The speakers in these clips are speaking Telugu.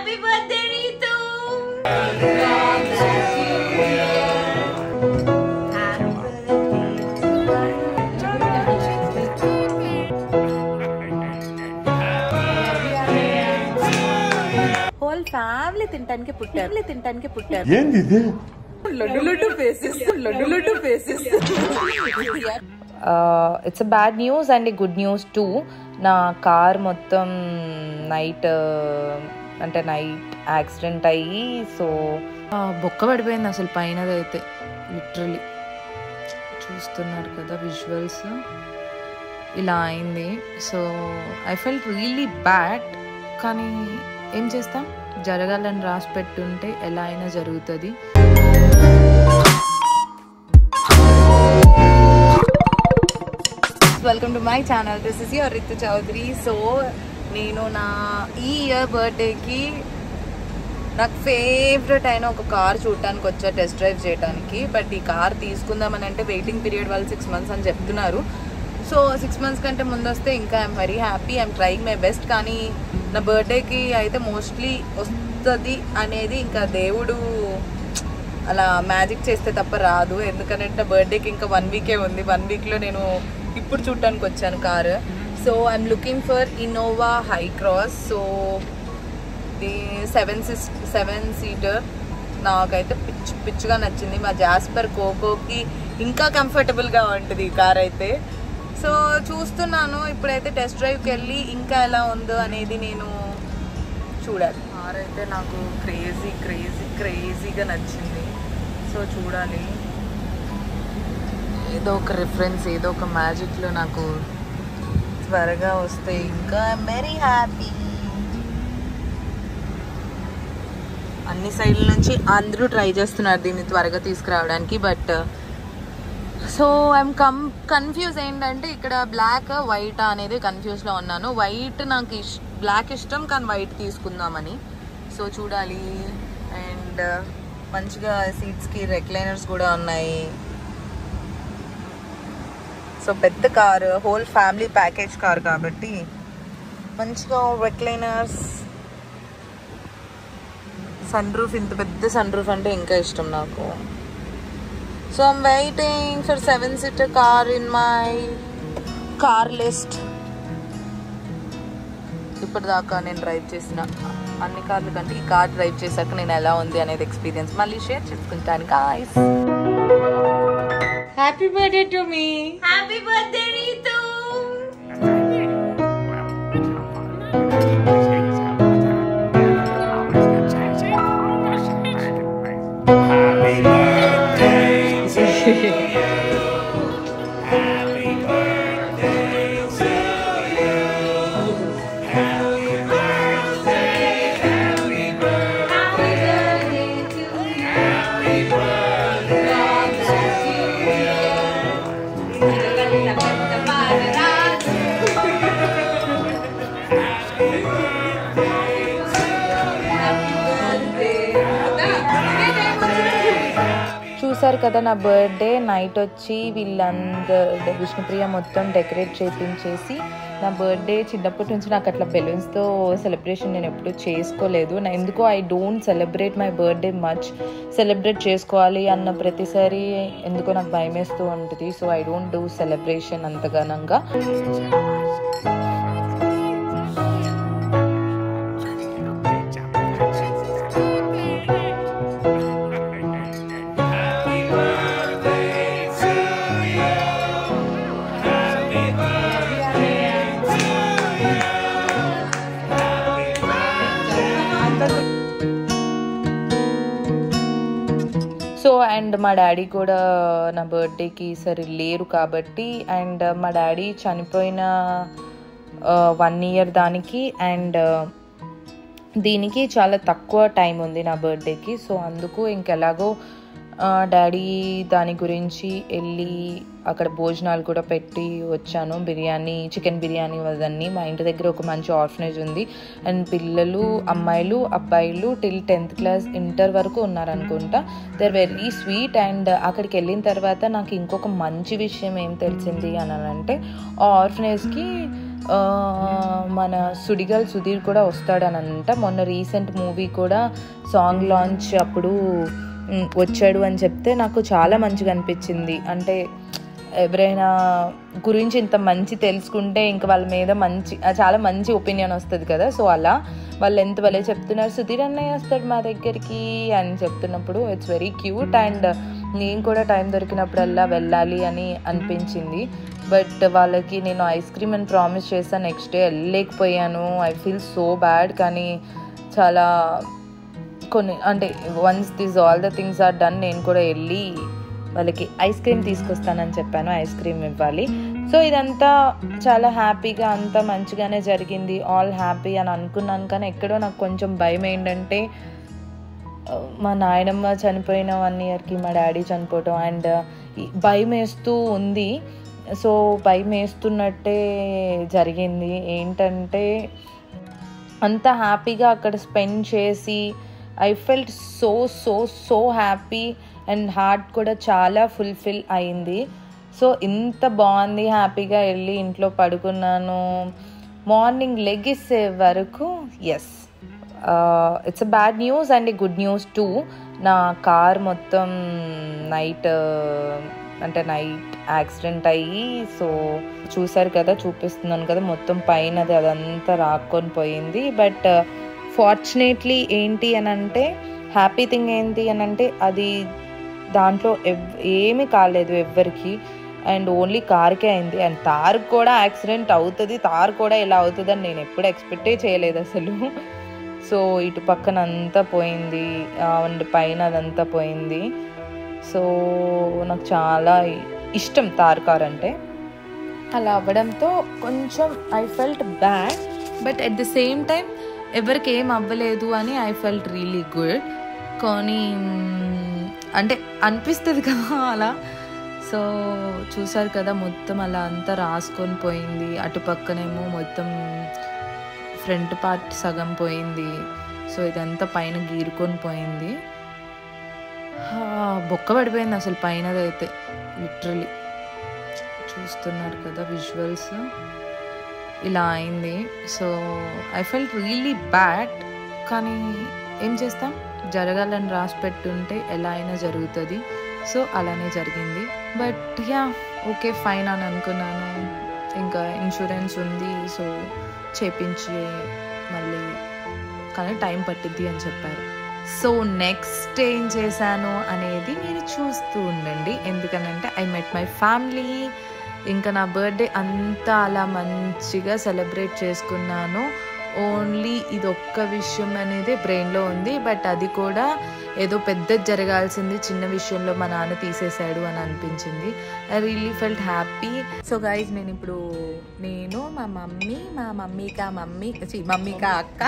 Happy birthday, Ritu! Whole family తింటానికి పుట్టారు. ఏంది ఇది? Laddu faces. It's a bad news and good news too. నా కార్ మొత్తం నైట్ యాక్సిడెంట్ అయ్యి సో బొక్క పడిపోయింది అసలు పైనదైతే లిటరలీ చూస్తున్నారు కదా విజువల్స్ ఇలా అయింది. So I felt really bad, కానీ ఏం చేస్తాం, జరగాలని రాసి పెట్టుంటే ఎలా అయినా జరుగుతుంది. Welcome to my channel, this is your Ritu Chaudhary. సో నేను నా ఈ ఇయర్ బర్త్డేకి నాకు ఫేవరెట్ అయిన ఒక కార్ చూడటానికి వచ్చా, టెస్ట్ డ్రైవ్ చేయడానికి. బట్ ఈ కార్ తీసుకుందామని అంటే వెయిటింగ్ పీరియడ్ వాళ్ళు 6 months అని చెప్తున్నారు. సో 6 months కంటే ముందు వస్తే ఇంకా I'm very happy, I'm trying my best. కానీ నా బర్త్డేకి అయితే మోస్ట్లీ వస్తుంది అనేది ఇంకా దేవుడు అలా మ్యాజిక్ చేస్తే తప్ప రాదు. ఎందుకంటే నా బర్త్డేకి ఇంకా 1 week ఉంది. 1 weekలో నేను ఇప్పుడు చూడటానికి వచ్చాను car. So I'm looking for Innova high cross. So the 7-seater నాకైతే పిచ్చుగా నచ్చింది. మా జాస్పర్ కోకోకి ఇంకా కంఫర్టబుల్గా ఉంటుంది ఈ కార్ అయితే. సో చూస్తున్నాను, ఇప్పుడైతే టెస్ట్ డ్రైవ్కి వెళ్ళి ఇంకా ఎలా ఉందో అనేది నేను చూడాలి. కార్ అయితే నాకు క్రేజీగా నచ్చింది. సో చూడాలి, ఏదో ఒక రిఫరెన్స్, ఏదో ఒక మ్యాజిక్లో నాకు త్వరగా వస్తే ఇంకా వెరీ హ్యాపీ. అన్ని సైడ్ల నుంచి అందరూ ట్రై చేస్తున్నారు దీన్ని త్వరగా తీసుకురావడానికి. బట్ సో ఐఎమ్ కన్ఫ్యూజ్ ఏంటంటే ఇక్కడ బ్లాక్ వైట్ అనేది కన్ఫ్యూజ్లో ఉన్నాను. వైట్ నాకు బ్లాక్ ఇష్టం, కానీ వైట్ తీసుకుందామని. సో చూడాలి. అండ్ మంచిగా సీట్స్కి రెక్లైనర్స్ కూడా ఉన్నాయి. సో పెద్ద car, whole family package car కాబట్టి మంచిగా రెక్లైనర్స్, సన్ రూఫ్, ఇంత పెద్ద సన్ రూఫ్ అంటే ఇంకా ఇష్టం నాకు. So I'm waiting for 7-seater car in my car list. ఇప్పటిదాకా నేను డ్రైవ్ చేసిన అన్ని కార్ల కంటే ఈ కార్ డ్రైవ్ చేశాక నేను ఎలా ఉంది అనేది ఎక్స్పీరియన్స్ మళ్ళీ షేర్ చేసుకుంటాను guys. Happy birthday to me. Happy birthday, Ritu! చూసారు కదా నా బర్త్డే నైట్ వచ్చి వీళ్ళందరూ విష్ణుప్రియ మొత్తం డెకరేట్ చేయించేసి, నా బర్త్డే చిన్నప్పటి నుంచి నాకు అట్లా బెలూన్స్తో సెలబ్రేషన్ నేను ఎప్పుడు చేసుకోలేదు. నా ఎందుకో I don't celebrate my birthday much. Celebrate చేసుకోవాలి అన్న ప్రతిసారి ఎందుకో నాకు భయం వేస్తూ ఉంటుంది. So I don't do celebration అంతగానంగా. సో అండ్ మా డాడీ కూడా నా బర్త్డేకి సరే లేరు కాబట్టి, అండ్ మా డాడీ చనిపోయిన 1 year దానికి అండ్ దీనికి చాలా తక్కువ టైం ఉంది నా బర్త్డేకి. సో అందుకు ఇంకెలాగో డాడీ దాని గురించి వెళ్ళి అక్కడ భోజనాలు కూడా పెట్టి వచ్చాను. బిర్యానీ, చికెన్ బిర్యానీ అవన్నీ. మా ఇంటి దగ్గర ఒక మంచి ఆర్ఫనేజ్ ఉంది. అండ్ పిల్లలు, అమ్మాయిలు, అబ్బాయిలు టిల్ 10th class ఇంటర్ వరకు ఉన్నారనుకుంటా. They are very sweet. And అక్కడికి వెళ్ళిన తర్వాత నాకు ఇంకొక మంచి విషయం ఏం తెలిసింది అని అంటే, ఆ ఆర్ఫనేజ్కి మన సుడిగాలి సుధీర్ కూడా వస్తాడనంట. మొన్న రీసెంట్ మూవీ కూడా సాంగ్ లాంచ్ అప్పుడు వచ్చాడు అని చెప్తే నాకు చాలా మంచిగా అనిపించింది. అంటే ఎవరైనా గురించి ఇంత మంచి తెలుసుకుంటే ఇంకా వాళ్ళ మీద చాలా మంచి ఒపీనియన్ వస్తుంది కదా. సో అలా వాళ్ళు ఎంత భలే చెప్తున్నారు, సుధీర్ అన్నయ్య వస్తాడు మా దగ్గరికి అని చెప్తున్నప్పుడు ఇట్స్ వెరీ క్యూట్. అండ్ నేను కూడా టైం దొరికినప్పుడల్లా వెళ్ళాలి అని అనిపించింది. బట్ వాళ్ళకి నేను ఐస్ క్రీమ్ అని ప్రామిస్ చేశాను, నెక్స్ట్ డే వెళ్ళలేకపోయాను. I feel so bad. కానీ చాలా అంటే once this all the things are done నేను కూడా వెళ్ళి వాళ్ళకి ఐస్ క్రీమ్ తీసుకొస్తానని చెప్పాను, ఐస్ క్రీమ్ ఇవ్వాలి. సో ఇదంతా చాలా హ్యాపీగా అంతా మంచిగానే జరిగింది, ఆల్ హ్యాపీ అని అనుకున్నాను. కానీ ఎక్కడో నాకు కొంచెం భయం ఏంటంటే మా నాయనమ్మ చనిపోయిన 1 yearకి మా డాడీ చనిపోవటం అండ్ భయం వేస్తూ ఉంది. సో భయం వేస్తున్నట్టే జరిగింది. ఏంటంటే అంత హ్యాపీగా అక్కడ స్పెండ్ చేసి I felt so so so happy and heart కూడా చాలా ఫుల్ఫిల్ అయింది. సో ఇంత బాగుంది, హ్యాపీగా వెళ్ళి ఇంట్లో పడుకున్నాను. మార్నింగ్ లెగిసే వరకు yes it's a bad news and good news too. నా కార్ మొత్తం నైట్ యాక్సిడెంట్ అయ్యి, సో చూసారు కదా, చూపిస్తున్నాను కదా, మొత్తం పైన అదంతా రాక్కొని పోయింది. బట్ ఫార్చునేట్లీ ఏంటి అని అంటే హ్యాపీ థింగ్ ఏంటి అని అంటే అది దాంట్లో ఏమీ కాలేదు ఎవ్వరికి, అండ్ ఓన్లీ కార్కే అయింది. అండ్ తార్ కూడా యాక్సిడెంట్ అవుతుంది, తార్ కూడా ఇలా అవుతుంది అని నేను ఎప్పుడు ఎక్స్పెక్టే చేయలేదు అసలు. సో ఇటు పక్కన అంతా పోయింది అండ్ పైన అదంతా పోయింది. సో నాకు చాలా ఇష్టం తార్ కార్ అంటే. అలా అవ్వడంతో కొంచెం I felt bad, but at the same time ఎవరికి ఏం అవ్వలేదు అని ఐ ఫెల్ట్ రియలీ గుడ్. కానీ అంటే అనిపిస్తుంది కదా అలా. సో చూసారు కదా, మొత్తం అలా అంతా రాసుకొని పోయింది. అటు పక్కనేమో మొత్తం ఫ్రంట్ పార్ట్ సగం పోయింది. సో ఇదంతా పైన గీరుకొని పోయింది. బొక్క పడిపోయింది అసలు పైనదైతే, లిటరలీ చూస్తున్నారు కదా విజువల్స్, ఇలా అయింది. So I felt really bad. కానీ ఏం చేస్తాం, జరగాలని రాసి పెట్టుంటే ఎలా అయినా జరుగుతుంది. సో అలానే జరిగింది. బట్ యా ఓకే ఫైన్ అని అనుకున్నాను. ఇంకా ఇన్సూరెన్స్ ఉంది, సో చేపించి మళ్ళీ, కానీ టైం పట్టిద్ది అని చెప్పారు. సో నెక్స్ట్ ఏం చేశాను అనేది మీరు చూస్తూ ఉండండి. ఎందుకనంటే ఐ మెట్ మై ఫ్యామిలీ. ఇంకా నా బర్త్డే అంతా అలా మంచిగా సెలబ్రేట్ చేసుకున్నాను. ఓన్లీ ఇది ఒక్క విషయం అనేది బ్రెయిన్లో ఉంది. బట్ అది కూడా ఏదో పెద్ద జరగాల్సింది చిన్న విషయంలో మా నాన్న తీసేశాడు అని అనిపించింది. I really felt happy. So guys నేను ఇప్పుడు మా మమ్మీకా అక్క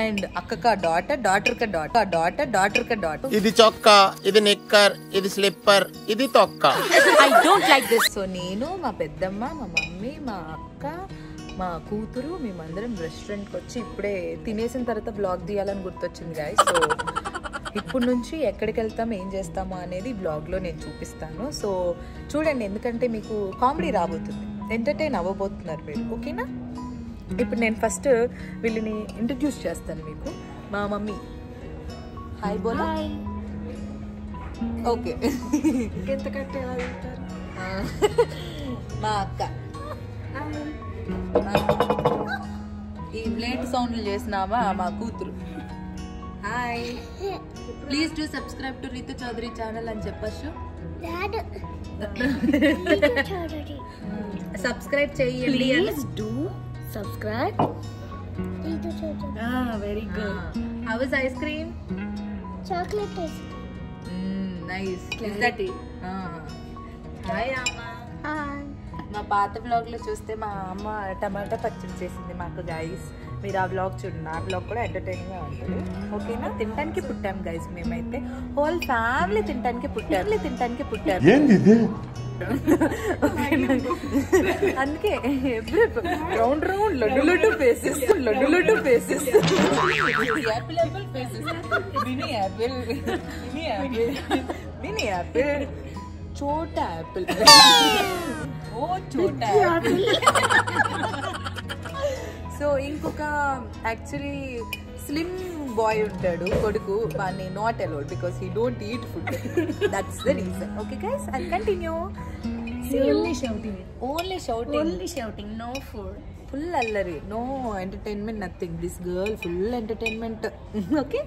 అండ్ అక్కకా డాటర్, డాటర్ కా డాటర్. ఇది చొక్కా, ఇది నిక్కర్, ఇది స్లిప్పర్, ఇది తొక్క. I don't like this. So నేను, మా పెద్దమ్మ, మా మమ్మీ, మా అక్క, మా కూతురు మేమందరం రెస్టారెంట్కి వచ్చి ఇప్పుడే తినేసిన తర్వాత బ్లాగ్ తీయాలని గుర్తొచ్చింది గాయస్. సో ఇప్పుడు నుంచి ఎక్కడికి వెళ్తాం, ఏం చేస్తాము అనేది బ్లాగ్లో నేను చూపిస్తాను. సో చూడండి, ఎందుకంటే మీకు కామెడీ రాబోతుంది, ఎంటర్టైన్ అవ్వబోతున్నారు మీరు, ఓకేనా? ఇప్పుడు నేను ఫస్ట్ వీళ్ళని ఇంట్రడ్యూస్ చేస్తాను మీకు. మా మమ్మీ హాయ్ బోలో. ఓకే, ఎంత కట్టే మా అక్క ఈ ప్లేట్ సౌండ్లు చేసినావా మా కూతురు. Hi, please do subscribe to Ritu Chaudhary channel అని చెప్పచ్చు. సబ్స్క్రైబ్ చేయండి. Please do subscribe. Very good. How is ice cream? Chocolate ice cream. Nice. Is that it? Hi అమ్మ. హాయ్. మా పాత బ్లాగ్లో చూస్తే మా అమ్మ టమాటా పచ్చడి చేసింది మాకు గైస్. మీరు ఆ బ్లాగ్ చూడండి, ఆ బ్లాగ్ కూడా ఎంటర్టైనింగ్గా ఉంటుంది, ఓకేనా? తినడానికి పుట్టాం గైస్ మేమైతే, హోల్ ఫ్యామిలీ తినడానికి పుట్టారు. అందుకే round laddu faces, apple faces, mini apple. చోటా యాపిల్. ఓ చోటా యాపిల్. సో ఇంకొక యాక్చువల్లీ స్లిమ్ బాయ్ ఉంటాడు కొడుకు, వాడిని not allowed because he don't eat food. That's the reason. Okay guys, I continue. Only shouting. Only shouting. Only shouting. No food. Full అల్లరి, no entertainment, nothing. This girl full entertainment. Okay.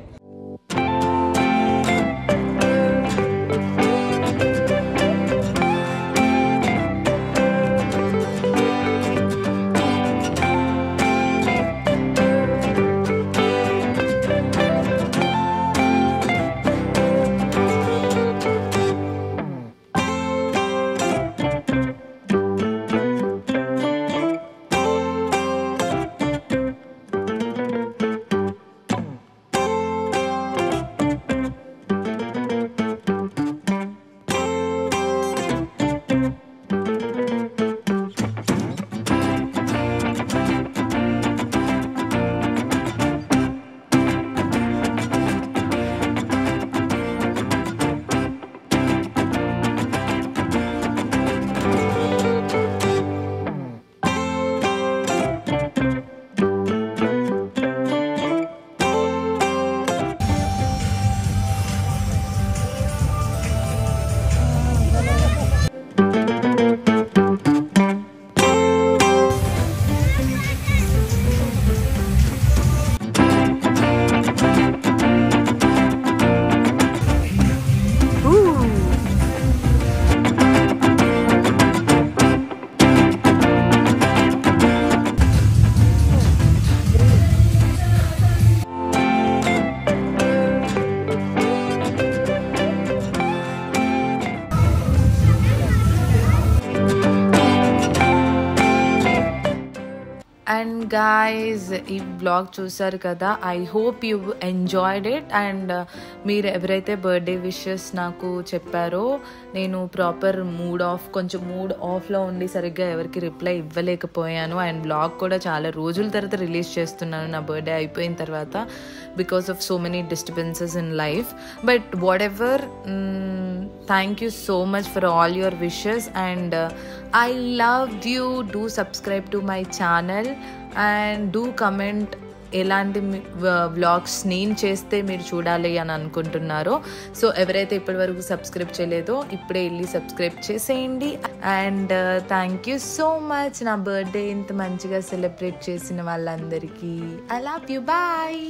And guys, ఈ బ్లాగ్ చూసారు కదా. I hope you enjoyed it. And మీరు ఎవరైతే బర్త్డే విషెస్ నాకు చెప్పారో, నేను ప్రాపర్ కొంచెం మూడ్ ఆఫ్లో ఉండి సరిగ్గా ఎవరికి రిప్లై ఇవ్వలేకపోయాను. అండ్ బ్లాగ్ కూడా చాలా రోజుల తర్వాత రిలీజ్ చేస్తున్నాను నా బర్త్డే అయిపోయిన తర్వాత, because of so many disturbances in life. But what ever, thank you so much for all your wishes. And I love you. Do subscribe to my channel and do comment ఎలాంటి వ్లాగ్స్ నేను చేస్తే మీరు చూడాలి అని అనుకుంటున్నారో. సో ఎవరైతే ఇప్పటి వరకు సబ్స్క్రైబ్ చేయలేదో ఇప్పుడే వెళ్ళి సబ్స్క్రైబ్ చేసేయండి. And thank you so much నా బర్త్డే ఇంత మంచిగా సెలబ్రేట్ చేసిన వాళ్ళందరికీ. I love you. బాయ్.